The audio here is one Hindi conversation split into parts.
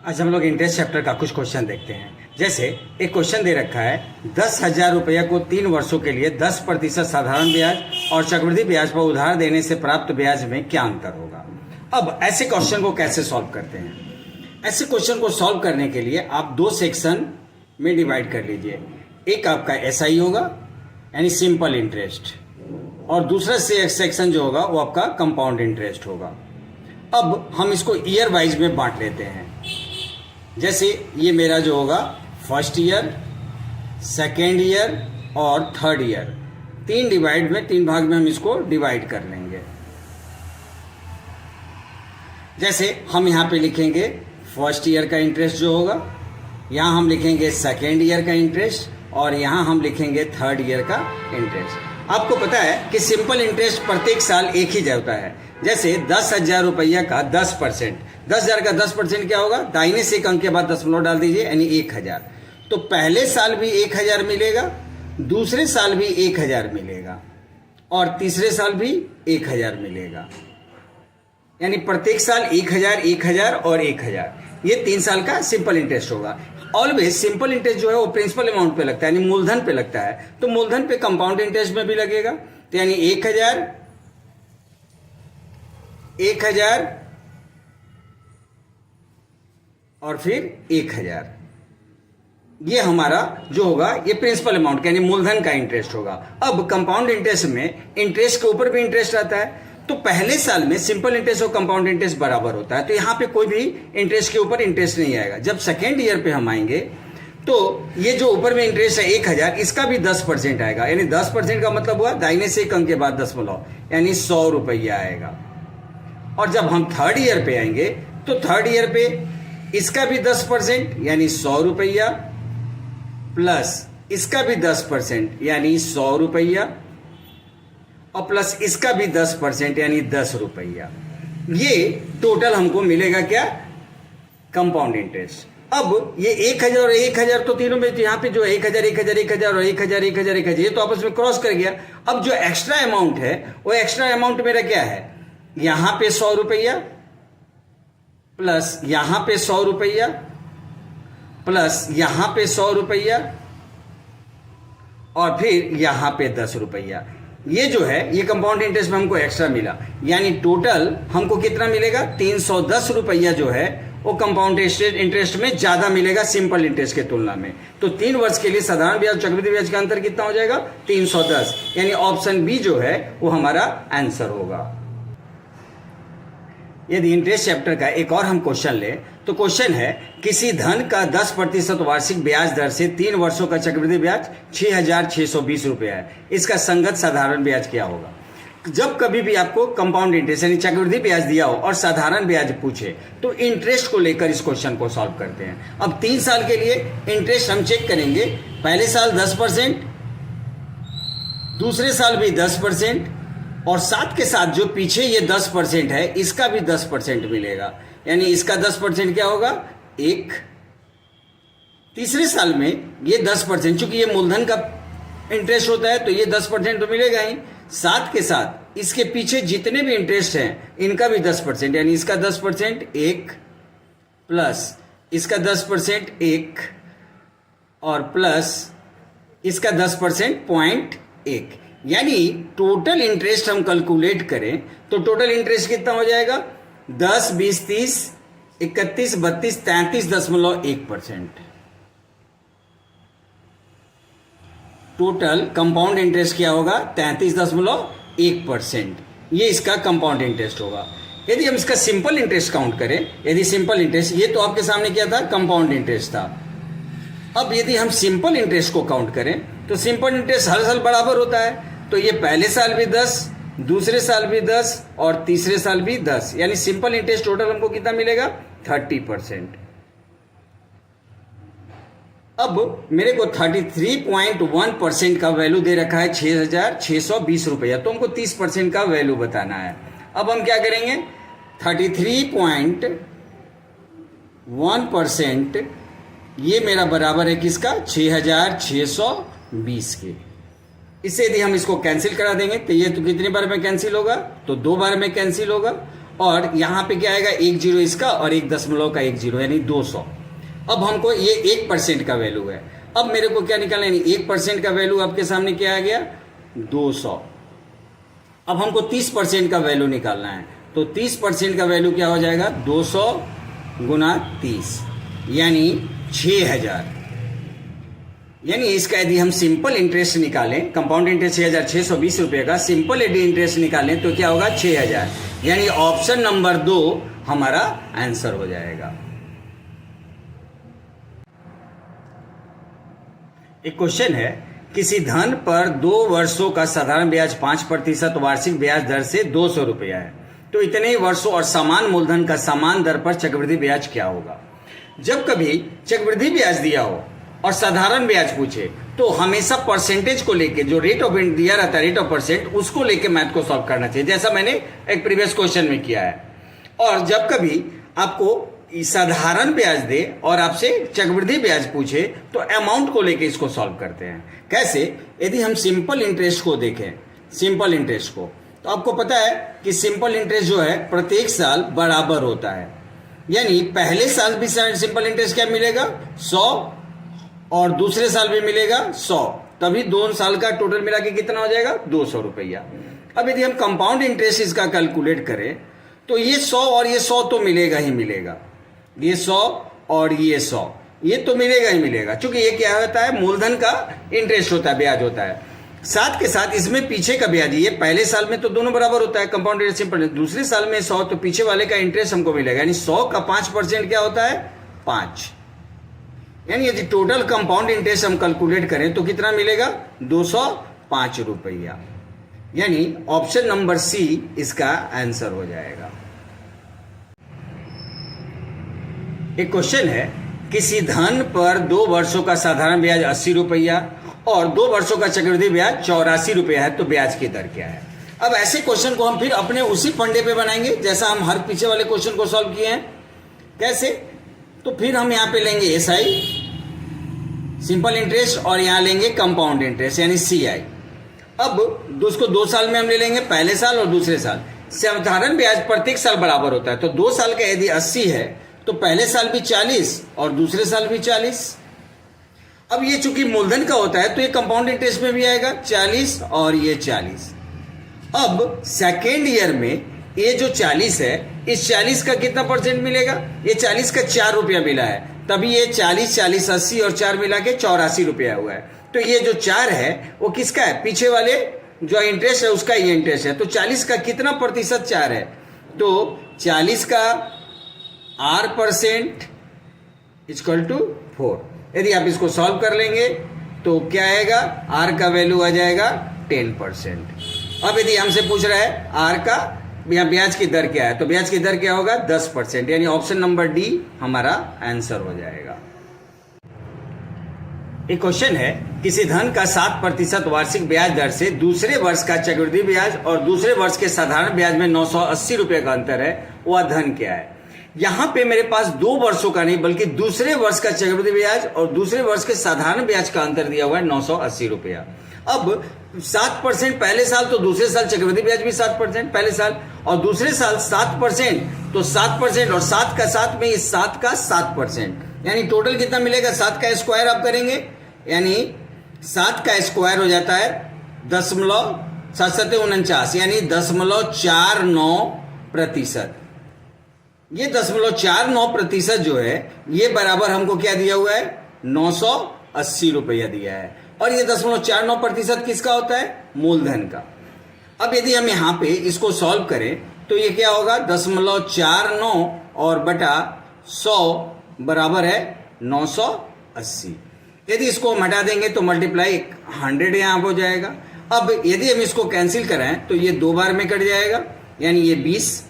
आज हम लोग इंटरेस्ट चैप्टर का कुछ क्वेश्चन देखते हैं। जैसे एक क्वेश्चन दे रखा है 10,000 रुपये को 3 वर्षों के लिए 10% साधारण ब्याज और चक्रवृद्धि ब्याज पर उधार देने से प्राप्त ब्याज में क्या अंतर होगा। अब ऐसे क्वेश्चन को कैसे सॉल्व करते हैं? ऐसे क्वेश्चन को सॉल्व करने के लिए आप दो सेक्शन में डिवाइड कर लीजिए। एक आपका SI होगा यानी सिंपल इंटरेस्ट, और दूसरा सेक्शन जो होगा वो आपका कंपाउंड इंटरेस्ट होगा। अब हम इसको ईयर वाइज में बांट लेते हैं। जैसे ये मेरा जो होगा फर्स्ट ईयर, सेकेंड ईयर और थर्ड ईयर, तीन भाग में हम इसको डिवाइड कर लेंगे। जैसे हम यहाँ पे लिखेंगे फर्स्ट ईयर का इंटरेस्ट जो होगा, यहाँ हम लिखेंगे सेकेंड ईयर का इंटरेस्ट और यहाँ हम लिखेंगे थर्ड ईयर का इंटरेस्ट। आपको पता है कि सिंपल इंटरेस्ट प्रत्येक साल एक ही होता है। जैसे 10,000 रुपया का 10%, 10,000 का 10% क्या होगा? दाहिने से एक अंक के बाद दशमलव डाल दीजिए यानी 1,000। तो पहले साल भी 1,000 मिलेगा, दूसरे साल भी 1,000 मिलेगा और तीसरे साल भी 1,000 मिलेगा। यानी प्रत्येक साल 1,000, 1,000 और 1,000। ये 3 साल का सिंपल इंटरेस्ट होगा। ऑलवेज सिंपल इंटरेस्ट जो है वो प्रिंसिपल अमाउंट पे लगता है यानी मूलधन पे लगता है, तो मूलधन पे कंपाउंड इंटरेस्ट में भी लगेगा। तो यानी 1,000, 1,000 और फिर 1,000। ये हमारा जो होगा ये प्रिंसिपल अमाउंट यानी मूलधन का इंटरेस्ट होगा। अब कंपाउंड इंटरेस्ट में इंटरेस्ट के ऊपर भी इंटरेस्ट आता है, तो पहले साल में सिंपल इंटरेस्ट और कंपाउंड इंटरेस्ट बराबर होता है, तो यहाँ पे कोई भी इंटरेस्ट के ऊपर इंटरेस्ट नहीं आएगा। जब सेकेंड ईयर पे हम आएंगे तो ये जो ऊपर में इंटरेस्ट है 1,000, इसका भी 10% आएगा। यानी 10% का मतलब हुआ दाहिने से एक अंक के बाद दशमलव यानी 100 रुपया आएगा। और जब हम थर्ड ईयर पे आएंगे तो थर्ड ईयर पे इसका भी 10% यानी 100 रुपया प्लस इसका भी 10% यानी 100 रुपया और प्लस इसका भी 10% यानी 10 रुपया। ये टोटल हमको मिलेगा क्या? Compound interest. अब ये 1,000 और 1,000 तो तीनों में, तो यहाँ पे जो 1,000, 1,000, 1,000 और 1,000, 1,000, 1,000 ये तो आपस में क्रॉस कर गया। अब जो एक्स्ट्रा अमाउंट है वो एक्स्ट्रा अमाउंट मेरा क्या है? यहां पे 100 रुपया प्लस यहां पे 100 रुपया प्लस यहां पे 100 रुपया और फिर यहां पे 10 रुपया। ये जो है ये कंपाउंड इंटरेस्ट में हमको एक्स्ट्रा मिला, यानी टोटल हमको कितना मिलेगा? 310 रुपया जो है वो कंपाउंड इंटरेस्ट में ज्यादा मिलेगा सिंपल इंटरेस्ट के तुलना में। तो 3 वर्ष के लिए साधारण ब्याज चक्रवृद्धि ब्याज का अंतर कितना हो जाएगा? 310। यानी ऑप्शन बी जो है वो हमारा आंसर होगा। यदि इंटरेस्ट चैप्टर का एक और हम क्वेश्चन लें तो क्वेश्चन है किसी धन का 10% वार्षिक ब्याज दर से 3 वर्षों का चक्रवृद्धि ब्याज 6,620 रुपया है। इसका संगत साधारण ब्याज क्या होगा? जब कभी भी आपको कंपाउंड इंटरेस्ट यानी चक्रवृद्धि ब्याज दिया हो और साधारण ब्याज पूछे तो इंटरेस्ट को लेकर इस क्वेश्चन को सॉल्व करते हैं। अब 3 साल के लिए इंटरेस्ट हम चेक करेंगे। पहले साल 10%, दूसरे साल भी 10% और साथ के साथ जो पीछे ये 10% है इसका भी 10% मिलेगा। यानी इसका 10% क्या होगा? 1। तीसरे साल में ये 10%, चूंकि ये मूलधन का इंटरेस्ट होता है तो ये 10% तो मिलेगा ही। साथ के साथ इसके पीछे जितने भी इंटरेस्ट हैं इनका भी 10%, यानी इसका 10% 1 प्लस इसका 10% 1 और प्लस इसका 10% 0.1। यानी टोटल इंटरेस्ट हम कैलकुलेट करें तो टोटल इंटरेस्ट कितना हो जाएगा? 10, 20, 30, 31, 32, 33.1%। टोटल कंपाउंड इंटरेस्ट क्या होगा? 33.1%। ये इसका कंपाउंड इंटरेस्ट होगा। यदि हम इसका सिंपल इंटरेस्ट काउंट करें, यदि सिंपल इंटरेस्ट, ये तो आपके सामने क्या था? कंपाउंड इंटरेस्ट था। अब यदि हम सिंपल इंटरेस्ट को काउंट करें तो सिंपल इंटरेस्ट हर साल बराबर होता है, तो ये पहले साल भी 10, दूसरे साल भी 10 और तीसरे साल भी 10। यानी सिंपल इंटरेस्ट टोटल हमको कितना मिलेगा? 30%। अब मेरे को 33.1% का वैल्यू दे रखा है 6,620 रुपया, तो हमको 30% का वैल्यू बताना है। अब हम क्या करेंगे? 33.1% ये मेरा बराबर है किसका? 6,620 के। इससे यदि हम इसको कैंसिल करा देंगे तो ये तो कितनी बार में कैंसिल होगा? तो 2 बार में कैंसिल होगा और यहाँ पे क्या आएगा 10 इसका और 1.10 यानी 200। अब हमको ये 1% का वैल्यू है। अब मेरे को क्या निकालना है, 1% का वैल्यू आपके सामने क्या आ गया 200। अब हमको 30% का वैल्यू निकालना है, तो 30% का वैल्यू क्या हो जाएगा 200 गुना 30 यानी 6000। यानी इसका यदि हम सिंपल इंटरेस्ट निकालें, कंपाउंड इंटरेस्ट 6620 रुपये का सिंपल यदि इंटरेस्ट निकालें तो क्या होगा 6000। यानी ऑप्शन नंबर 2 हमारा आंसर हो जाएगा। एक क्वेश्चन है, किसी धन पर 2 वर्षों का साधारण ब्याज 5% वार्षिक ब्याज दर से 200 रुपया है, तो इतने ही वर्षों और समान मूलधन का समान दर पर चक्रवृद्धि ब्याज क्या होगा। जब कभी चक्रवृद्धि ब्याज दिया हो और साधारण ब्याज पूछे तो हमेशा परसेंटेज को लेके, जो रेट ऑफ दिया रहता है रेट ऑफ परसेंट, उसको लेके मैथ को सॉल्व करना चाहिए, जैसा मैंने एक प्रीवियस क्वेश्चन में किया है। और जब कभी आपको साधारण ब्याज दे और आपसे चक्रवृद्धि ब्याज पूछे तो अमाउंट को लेके इसको सॉल्व करते हैं। कैसे, यदि हम सिंपल इंटरेस्ट को देखें, सिंपल इंटरेस्ट को, तो आपको पता है कि सिंपल इंटरेस्ट जो है प्रत्येक साल बराबर होता है। यानी पहले साल भी सिंपल इंटरेस्ट क्या मिलेगा 100 और दूसरे साल भी मिलेगा 100, तभी 2 साल का टोटल मिला के कितना हो जाएगा 200 रुपया। अब यदि हम कंपाउंड इंटरेस्ट इसका कैलकुलेट करें तो ये 100 और ये 100 तो मिलेगा ही मिलेगा, ये 100 और ये 100 ये तो मिलेगा ही मिलेगा, क्योंकि ये क्या होता है मूलधन का इंटरेस्ट होता है, ब्याज होता है। साथ के साथ इसमें पीछे का ब्याज, ये पहले साल में तो दोनों बराबर होता है कंपाउंड इंटरेस्ट सिंपल, दूसरे साल में 100 तो पीछे वाले का इंटरेस्ट हमको मिलेगा, यानी 100 का 5% क्या होता है 5। यानी यदि टोटल कंपाउंड इंटरेस्ट हम कैलकुलेट करें तो कितना मिलेगा 205 रुपया। यानी ऑप्शन नंबर सी इसका आंसर हो जाएगा। एक क्वेश्चन है, किसी धन पर 2 वर्षों का साधारण ब्याज 80 रुपया और 2 वर्षों का चक्रवृद्धि ब्याज 84 रुपया है, तो ब्याज की दर क्या है। अब ऐसे क्वेश्चन को हम फिर अपने उसी फंडे पे बनाएंगे जैसा हम हर पीछे वाले क्वेश्चन को सॉल्व किए हैं। कैसे, तो फिर हम यहाँ पे लेंगे SI सिंपल इंटरेस्ट और यहाँ लेंगे कंपाउंड इंटरेस्ट यानी CI। अब उसको 2 साल में हम ले लेंगे, पहले साल और दूसरे साल। साधारण ब्याज प्रत्येक साल बराबर होता है, तो 2 साल का यदि 80 है तो पहले साल भी 40 और दूसरे साल भी 40। अब ये चूंकि मूलधन का होता है तो ये कंपाउंड इंटरेस्ट में भी आएगा 40 और ये 40। अब सेकेंड ईयर में ये जो 40 है, इस 40 का कितना परसेंट मिलेगा, ये 40 का 4 रुपया मिला है, तभी ये 40 40 80 और 4 मिला के 84 रुपया हुआ है। तो ये जो 4 है वो किसका है, पीछे वाले जो इंटरेस्ट है उसका ये इंटरेस्ट है। तो 40 का कितना प्रतिशत 4 है, तो 40 का R% इक्वल टू 4। यदि आप इसको सॉल्व कर लेंगे तो क्या आएगा, R का वैल्यू आ जाएगा 10%। अब यदि हमसे पूछ रहा है R का ब्याज की दर क्या है, तो ब्याज की दर क्या होगा 10%, यानी ऑप्शन नंबर डी हमारा आंसर हो जाएगा। एक क्वेश्चन है, किसी धन का 7% वार्षिक ब्याज दर से दूसरे वर्ष का चक्रवृद्धि ब्याज और दूसरे वर्ष के साधारण ब्याज में 980 रुपये का अंतर है, वह धन क्या है। यहां पे मेरे पास 2 वर्षों का नहीं बल्कि दूसरे वर्ष का चक्रवृद्धि ब्याज और दूसरे वर्ष के साधारण ब्याज का अंतर दिया हुआ है 980 रुपया। अब 7% पहले साल तो दूसरे साल चक्रवृद्धि ब्याज भी 7% पहले साल और दूसरे साल 7%, तो 7% और 7 का 7 में इस 7 का 7%, यानी टोटल कितना मिलेगा, 7 का स्क्वायर आप करेंगे यानी 7 का स्क्वायर हो जाता है 0.749 यानी 0.49%। ये 0.49% जो है ये बराबर हमको क्या दिया हुआ है 980 रुपया दिया है, और ये 0.49% किसका होता है, मूलधन का। अब यदि हम यहाँ पे इसको सॉल्व करें तो ये क्या होगा 0.49 और बटा 100 बराबर है 980। यदि इसको हम हटा देंगे तो मल्टीप्लाई 100 यहाँ हो जाएगा। अब यदि हम इसको कैंसिल कराएं तो ये 2 बार में कट जाएगा यानी ये 20।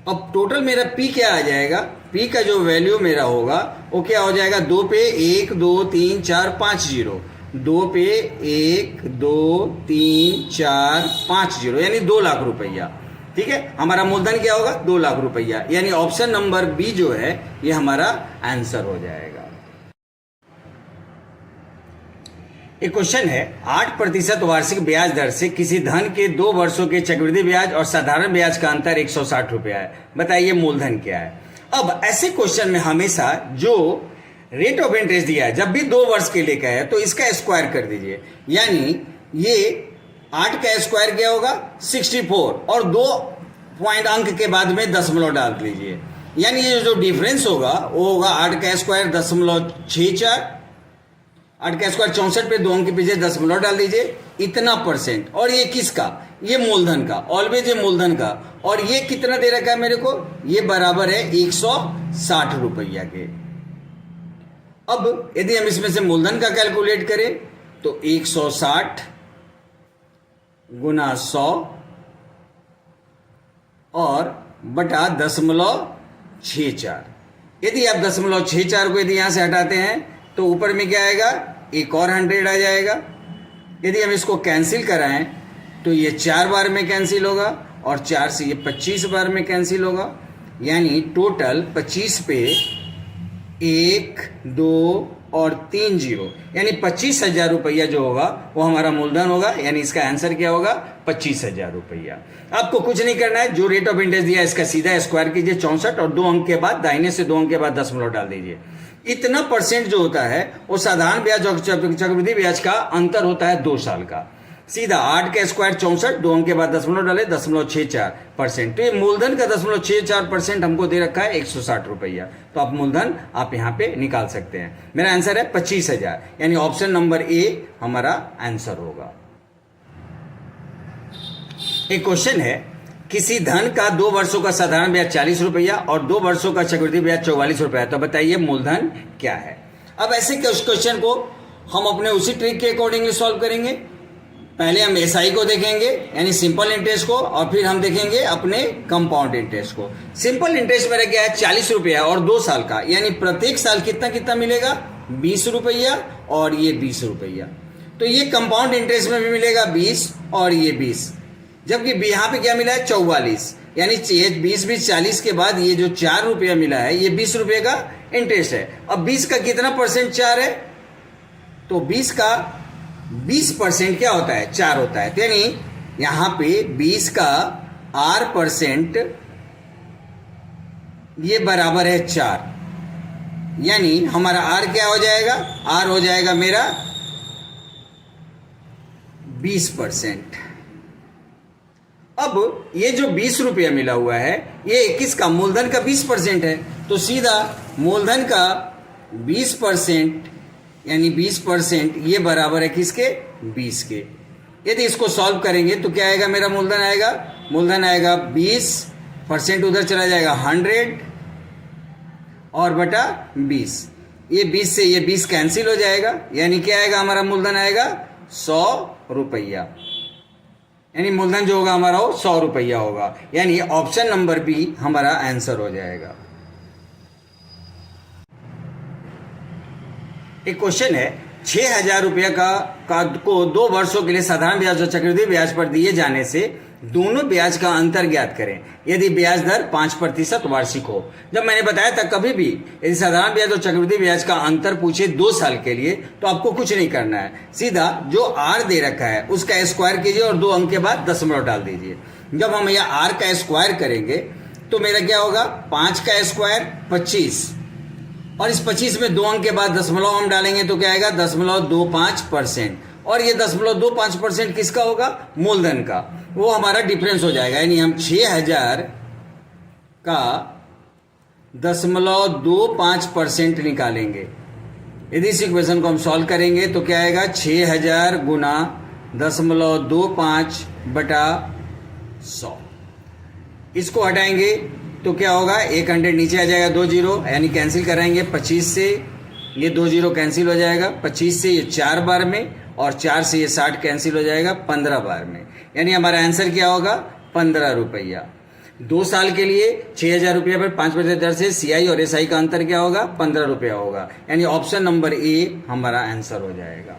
अब टोटल मेरा P क्या आ जाएगा, P का जो वैल्यू मेरा होगा वो क्या हो जाएगा, 2 पे 1 2 3 4 5 0, 2 पे 1 2 3 4 5 0 यानी 2 लाख रुपया। ठीक है, हमारा मूलधन क्या होगा 2 लाख रुपया, यानी ऑप्शन नंबर बी जो है ये हमारा आंसर हो जाएगा। एक क्वेश्चन है 8% वार्षिक ब्याज दर से किसी धन के 2 वर्षों के चक्रवृद्धि ब्याज और साधारण ब्याज का अंतर 160 रुपया है, बताइए मूलधन क्या है। अब ऐसे क्वेश्चन में हमेशा जो रेट ऑफ इंटरेस्ट दिया है, जब भी 2 वर्ष के लिए का है तो इसका स्क्वायर कर दीजिए, यानी ये 8 का स्क्वायर क्या होगा 64 और 2 पॉइंट अंक के बाद में दशमलव डाल दीजिए, यानी ये जो डिफरेंस होगा वो होगा 8 का स्क्वायर 0.64, 8 का स्क्वायर 64 पे 2 अंक के पीछे दशमलव डाल दीजिए, इतना परसेंट। और ये किसका, ये मूलधन का, ऑलवेज ये मूलधन का। और ये कितना दे रखा है मेरे को, ये बराबर है 160 रुपया के। अब यदि हम इसमें से मूलधन का कैलकुलेट करें तो 160 गुना 100 और बटा 0.64। यदि आप 0.64 को यदि यहां से हटाते हैं तो ऊपर में क्या आएगा, एक और 100 आ जाएगा। यदि हम इसको कैंसिल कराएं तो ये 4 बार में कैंसिल होगा और 4 से ये 25 बार में कैंसिल होगा, यानी टोटल 25 पे 1 2 और 3 जीरो, यानी 25,000 रुपया जो होगा वो हमारा मूलधन होगा। यानी इसका आंसर क्या होगा 25,000 रुपया। आपको कुछ नहीं करना है, जो रेट ऑफ इंटरेस्ट दिया है इसका सीधा स्क्वायर कीजिए 64 और 2 अंक के बाद दाहिने से 2 अंक के बाद दशमलव डाल दीजिए। इतना परसेंट जो होता है वो साधारण ब्याज और चक्रवृद्धि ब्याज का अंतर होता है 2 साल का। सीधा 8 का स्क्वायर 64, 2 अंक के बाद दशमलव डाले 0.64%। तो ये मूलधन का 0.64% हमको दे रखा है 160 रुपया। तो आप मूलधन आप यहाँ पे निकाल सकते हैं। मेरा आंसर है 25,000, यानी ऑप्शन नंबर ए हमारा आंसर होगा। एक क्वेश्चन है किसी धन का 2 वर्षों का साधारण ब्याज 40 रुपया और 2 वर्षों का चक्रवृद्धि ब्याज 44 रुपया, तो बताइए मूलधन क्या है। अब ऐसे क्वेश्चन को हम अपने उसी ट्रिक के अकॉर्डिंगली सॉल्व करेंगे। पहले हम एसआई को देखेंगे यानी सिंपल इंटरेस्ट को, और फिर हम देखेंगे अपने कंपाउंड इंटरेस्ट को। सिंपल इंटरेस्ट मेरा क्या है 40 रुपया और 2 साल का, यानी प्रत्येक साल कितना कितना मिलेगा 20 रुपया और ये 20 रुपया। तो ये कंपाउंड इंटरेस्ट में भी मिलेगा 20 और ये 20, जबकि यहाँ पे क्या मिला है 44, यानी 20 40 के बाद ये जो 4 रुपया मिला है ये 20 रुपये का इंटरेस्ट है। अब 20 का कितना परसेंट 4 है, तो 20 का 20% क्या होता है 4 होता है, तो यानी यहां पे 20 का R% ये बराबर है 4, यानी हमारा R क्या हो जाएगा, R हो जाएगा मेरा 20%। अब ये जो 20 रुपया मिला हुआ है ये किसका, मूलधन का 20% है, तो सीधा मूलधन का 20% यानी 20% ये बराबर है किसके 20 के। यदि इसको सॉल्व करेंगे तो क्या आएगा, मेरा मूलधन आएगा 20%, उधर चला जाएगा 100 और बटा 20, ये 20 से ये 20 कैंसिल हो जाएगा, यानी क्या आएगा हमारा मूलधन आएगा 100 रुपया, यानी मूलधन जो होगा हमारा वो 100 रुपया होगा, यानी ऑप्शन नंबर बी हमारा आंसर हो जाएगा। एक क्वेश्चन है 6,000 रुपया को 2 वर्षों के लिए साधारण ब्याज और चक्रवृद्धि ब्याज पर दिए जाने से दोनों ब्याज का अंतर ज्ञात करें यदि ब्याज दर 5% वार्षिक हो। जब मैंने बताया था कभी भी यदि साधारण ब्याज और चक्रवृद्धि ब्याज का अंतर पूछे 2 साल के लिए तो आपको कुछ नहीं करना है, सीधा जो आर दे रखा है उसका स्क्वायर कीजिए और 2 अंक के बाद दशमलव डाल दीजिए। जब हम यह आर का स्क्वायर करेंगे तो मेरा क्या होगा 5 का स्क्वायर 25 और इस 25 में 2 अंक के बाद दशमलव हम डालेंगे तो क्या आएगा 0.25%, और ये 0.25% किसका होगा, मूलधन का, वो हमारा डिफरेंस हो जाएगा, यानी हम 6,000 का 0.25% निकालेंगे। यदि इस इक्वेशन को हम सॉल्व करेंगे तो क्या आएगा 6,000 गुना 0.25 बटा 100, इसको हटाएंगे तो क्या होगा 100 नीचे आ जाएगा 2 जीरो, यानी कैंसिल कराएंगे 25 से ये 2 जीरो कैंसिल हो जाएगा, 25 से ये 4 बार में और 4 से ये 60 कैंसिल हो जाएगा 15 बार में, यानी हमारा आंसर क्या होगा 15 रुपया। 2 साल के लिए 6,000 रुपया पर 5% दर से सीआई और एसआई का अंतर क्या होगा 15 रुपया होगा, यानी ऑप्शन नंबर ए हमारा आंसर हो जाएगा।